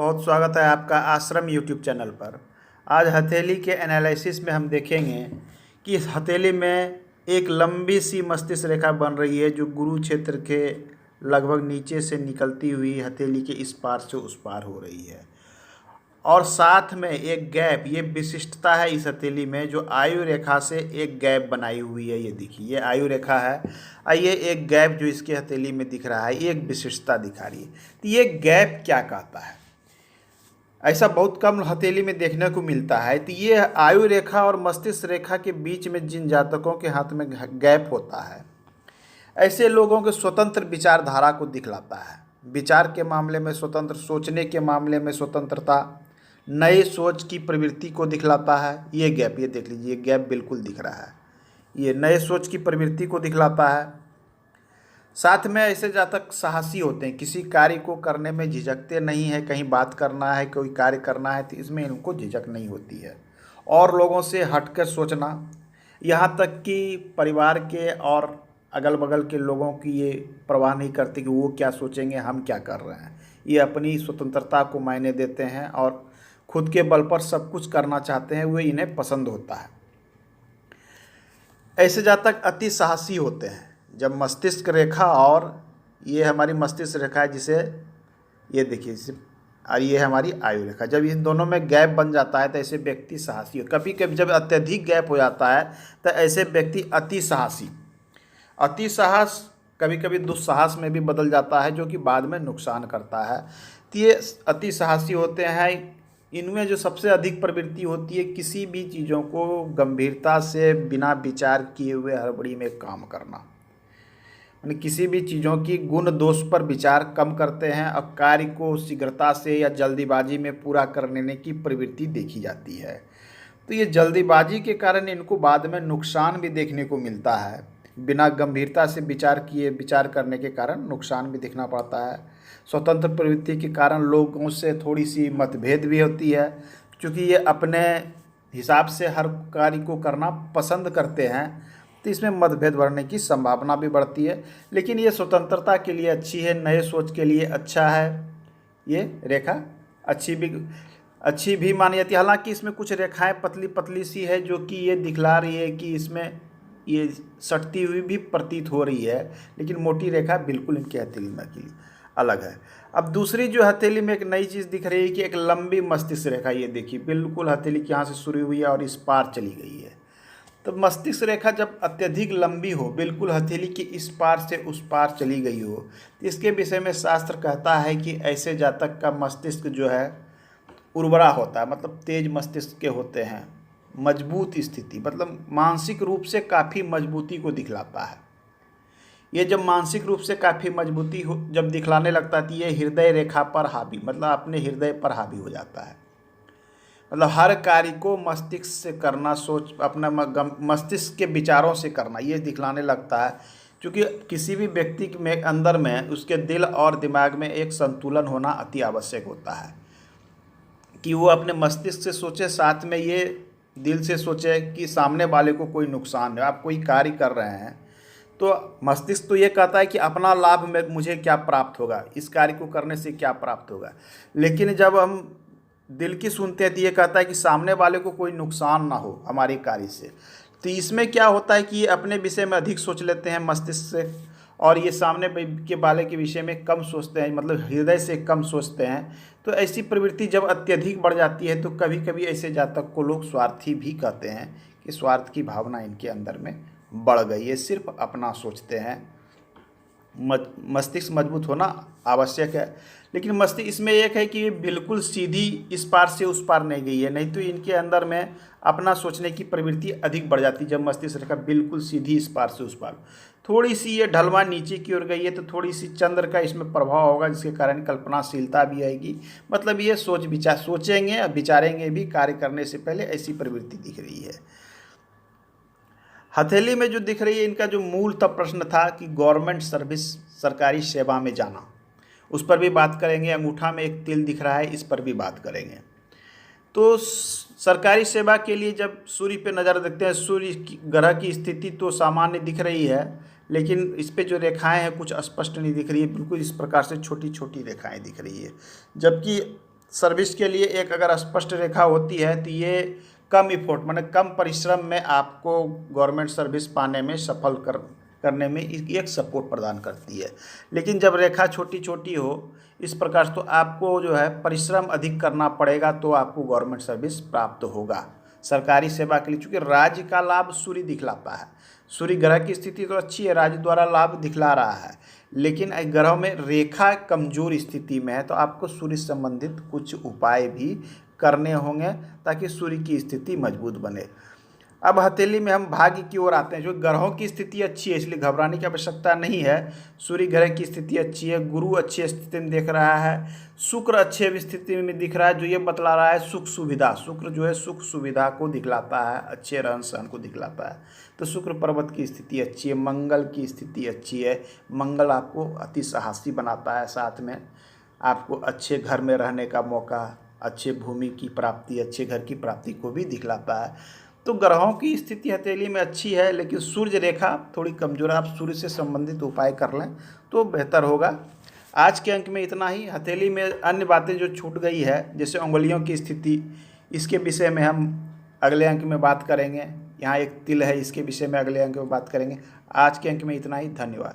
बहुत स्वागत है आपका आश्रम यूट्यूब चैनल पर। आज हथेली के एनालिसिस में हम देखेंगे कि इस हथेली में एक लंबी सी मस्तिष्क रेखा बन रही है जो गुरु क्षेत्र के लगभग नीचे से निकलती हुई हथेली के इस पार से उस पार हो रही है। और साथ में एक गैप, ये विशिष्टता है इस हथेली में, जो आयु रेखा से एक गैप बनाई हुई है। ये देखिए, ये आयु रेखा है और ये एक गैप जो इसके हथेली में दिख रहा है, ये एक विशिष्टता दिखा रही है। तो ये गैप क्या कहता है? ऐसा बहुत कम हथेली में देखने को मिलता है। तो ये आयु रेखा और मस्तिष्क रेखा के बीच में जिन जातकों के हाथ में गैप होता है, ऐसे लोगों के स्वतंत्र विचारधारा को दिखलाता है। विचार के मामले में स्वतंत्र, सोचने के मामले में स्वतंत्रता, नए सोच की प्रवृत्ति को दिखलाता है। ये गैप, ये देख लीजिए, ये गैप बिल्कुल दिख रहा है, ये नए सोच की प्रवृत्ति को दिखलाता है। साथ में ऐसे जातक साहसी होते हैं, किसी कार्य को करने में झिझकते नहीं है। कहीं बात करना है, कोई कार्य करना है तो इसमें इनको झिझक नहीं होती है। और लोगों से हटकर सोचना, यहाँ तक कि परिवार के और अगल बगल के लोगों की ये परवाह नहीं करते कि वो क्या सोचेंगे, हम क्या कर रहे हैं। ये अपनी स्वतंत्रता को मायने देते हैं और खुद के बल पर सब कुछ करना चाहते हैं, वो इन्हें पसंद होता है। ऐसे जातक अति साहसी होते हैं। जब मस्तिष्क रेखा, और ये हमारी मस्तिष्क रेखा है जिसे ये देखिए, और ये हमारी आयु रेखा, जब इन दोनों में गैप बन जाता है तो ऐसे व्यक्ति साहसी हो। कभी कभी जब अत्यधिक गैप हो जाता है तो ऐसे व्यक्ति अति साहस कभी कभी दुस्साहस में भी बदल जाता है, जो कि बाद में नुकसान करता है। तो ये अति साहसी होते हैं। इनमें जो सबसे अधिक प्रवृत्ति होती है, किसी भी चीज़ों को गंभीरता से बिना विचार किए हुए हड़बड़ी में काम करना, यानी किसी भी चीज़ों की गुण दोष पर विचार कम करते हैं और कार्य को शीघ्रता से या जल्दीबाजी में पूरा कर लेने की प्रवृत्ति देखी जाती है। तो ये जल्दीबाजी के कारण इनको बाद में नुकसान भी देखने को मिलता है। बिना गंभीरता से विचार करने के कारण नुकसान भी देखना पड़ता है। स्वतंत्र प्रवृत्ति के कारण लोगों से थोड़ी सी मतभेद भी होती है, क्योंकि ये अपने हिसाब से हर कार्य को करना पसंद करते हैं, तो इसमें मतभेद बढ़ने की संभावना भी बढ़ती है। लेकिन ये स्वतंत्रता के लिए अच्छी है, नए सोच के लिए अच्छा है। ये रेखा अच्छी भी मानी जाती है। हालांकि इसमें कुछ रेखाएं पतली पतली सी है, जो कि ये दिखला रही है कि इसमें ये सटती हुई भी प्रतीत हो रही है, लेकिन मोटी रेखा बिल्कुल इनके हथेली में के लिए अलग है। अब दूसरी जो हथेली में एक नई चीज़ दिख रही है कि एक लंबी मस्तिष्क रेखा, ये देखिए, बिल्कुल हथेली के यहाँ से शुरू हुई है और इस पार चली गई है। तो मस्तिष्क रेखा जब अत्यधिक लंबी हो, बिल्कुल हथेली की इस पार से उस पार चली गई हो, तो इसके विषय में शास्त्र कहता है कि ऐसे जातक का मस्तिष्क जो है उर्वरा होता है, मतलब तेज मस्तिष्क के होते हैं। मजबूत स्थिति, मतलब मानसिक रूप से काफ़ी मजबूती को दिखलाता है। ये जब मानसिक रूप से काफ़ी मजबूती जब दिखलाने लगता है तो ये हृदय रेखा पर हावी, मतलब अपने हृदय पर हावी हो जाता है। मतलब हर कार्य को मस्तिष्क से करना, अपना मस्तिष्क के विचारों से करना, ये दिखलाने लगता है। क्योंकि किसी भी व्यक्ति में अंदर में उसके दिल और दिमाग में एक संतुलन होना अति आवश्यक होता है, कि वो अपने मस्तिष्क से सोचे, साथ में ये दिल से सोचे कि सामने वाले को कोई नुकसान है। आप कोई कार्य कर रहे हैं तो मस्तिष्क तो ये कहता है कि अपना लाभ में मुझे क्या प्राप्त होगा, इस कार्य को करने से क्या प्राप्त होगा। लेकिन जब हम दिल की सुनते हैं तो ये कहता है कि सामने वाले को कोई नुकसान ना हो हमारे कार्य से। तो इसमें क्या होता है कि ये अपने विषय में अधिक सोच लेते हैं मस्तिष्क से, और ये सामने के वाले के विषय में कम सोचते हैं, मतलब हृदय से कम सोचते हैं। तो ऐसी प्रवृत्ति जब अत्यधिक बढ़ जाती है तो कभी कभी ऐसे जातक को लोग स्वार्थी भी कहते हैं, कि स्वार्थ की भावना इनके अंदर में बढ़ गई है, सिर्फ अपना सोचते हैं। मस्तिष्क मजबूत होना आवश्यक है, लेकिन मस्तिष्क इसमें एक है कि ये बिल्कुल सीधी इस पार से उस पार नहीं गई है, नहीं तो इनके अंदर में अपना सोचने की प्रवृत्ति अधिक बढ़ जाती है। जब मस्तिष्क रेखा बिल्कुल सीधी इस पार से उस पार, थोड़ी सी ये ढलवा नीचे की ओर गई है तो थोड़ी सी चंद्र का इसमें प्रभाव होगा, जिसके कारण कल्पनाशीलता भी आएगी। मतलब ये सोचेंगे और विचारेंगे भी, कार्य करने से पहले, ऐसी प्रवृत्ति दिख रही है। हथेली में जो दिख रही है, इनका जो मूल तब प्रश्न था कि गवर्नमेंट सर्विस, सरकारी सेवा में जाना, उस पर भी बात करेंगे। अंगूठा में एक तिल दिख रहा है, इस पर भी बात करेंगे। तो सरकारी सेवा के लिए जब सूर्य पे नज़र देखते हैं, सूर्य ग्रह की स्थिति तो सामान्य दिख रही है, लेकिन इस पे जो रेखाएं हैं कुछ स्पष्ट नहीं दिख रही है, बिल्कुल इस प्रकार से छोटी छोटी रेखाएं दिख रही है। जबकि सर्विस के लिए एक अगर स्पष्ट रेखा होती है तो ये कम इफोर्ट माने कम परिश्रम में आपको गवर्नमेंट सर्विस पाने में सफल करने में एक सपोर्ट प्रदान करती है। लेकिन जब रेखा छोटी छोटी हो इस प्रकार से तो आपको जो है परिश्रम अधिक करना पड़ेगा तो आपको गवर्नमेंट सर्विस प्राप्त होगा सरकारी सेवा के लिए। चूँकि राज्य का लाभ सूर्य दिखलाता है, सूर्य ग्रह की स्थिति तो अच्छी है, राज्य द्वारा लाभ दिखला रहा है, लेकिन ग्रह में रेखा कमजोर स्थिति में है तो आपको सूर्य संबंधित कुछ उपाय भी करने होंगे ताकि सूर्य की स्थिति मजबूत बने। अब हथेली में हम भाग्य की ओर आते हैं। जो ग्रहों की स्थिति अच्छी है इसलिए घबराने की आवश्यकता नहीं है। सूर्य ग्रह की स्थिति अच्छी है, गुरु अच्छी स्थिति में दिख रहा है, शुक्र अच्छे स्थिति में दिख रहा है, जो ये बतला रहा है सुख सुविधा। शुक्र जो है सुख सुविधा को दिखलाता है, अच्छे रहन सहन को दिखलाता है। तो शुक्र पर्वत की स्थिति अच्छी है, मंगल की स्थिति अच्छी है। मंगल आपको अति साहसी बनाता है, साथ में आपको अच्छे घर में रहने का मौका, अच्छे भूमि की प्राप्ति, अच्छे घर की प्राप्ति को भी दिखलाता है। तो ग्रहों की स्थिति हथेली में अच्छी है, लेकिन सूर्य रेखा थोड़ी कमजोर है। आप सूर्य से संबंधित उपाय कर लें तो बेहतर होगा। आज के अंक में इतना ही। हथेली में अन्य बातें जो छूट गई है जैसे उंगलियों की स्थिति, इसके विषय में हम अगले अंक में बात करेंगे। यहाँ एक तिल है, इसके विषय में अगले अंक में बात करेंगे। आज के अंक में इतना ही। धन्यवाद।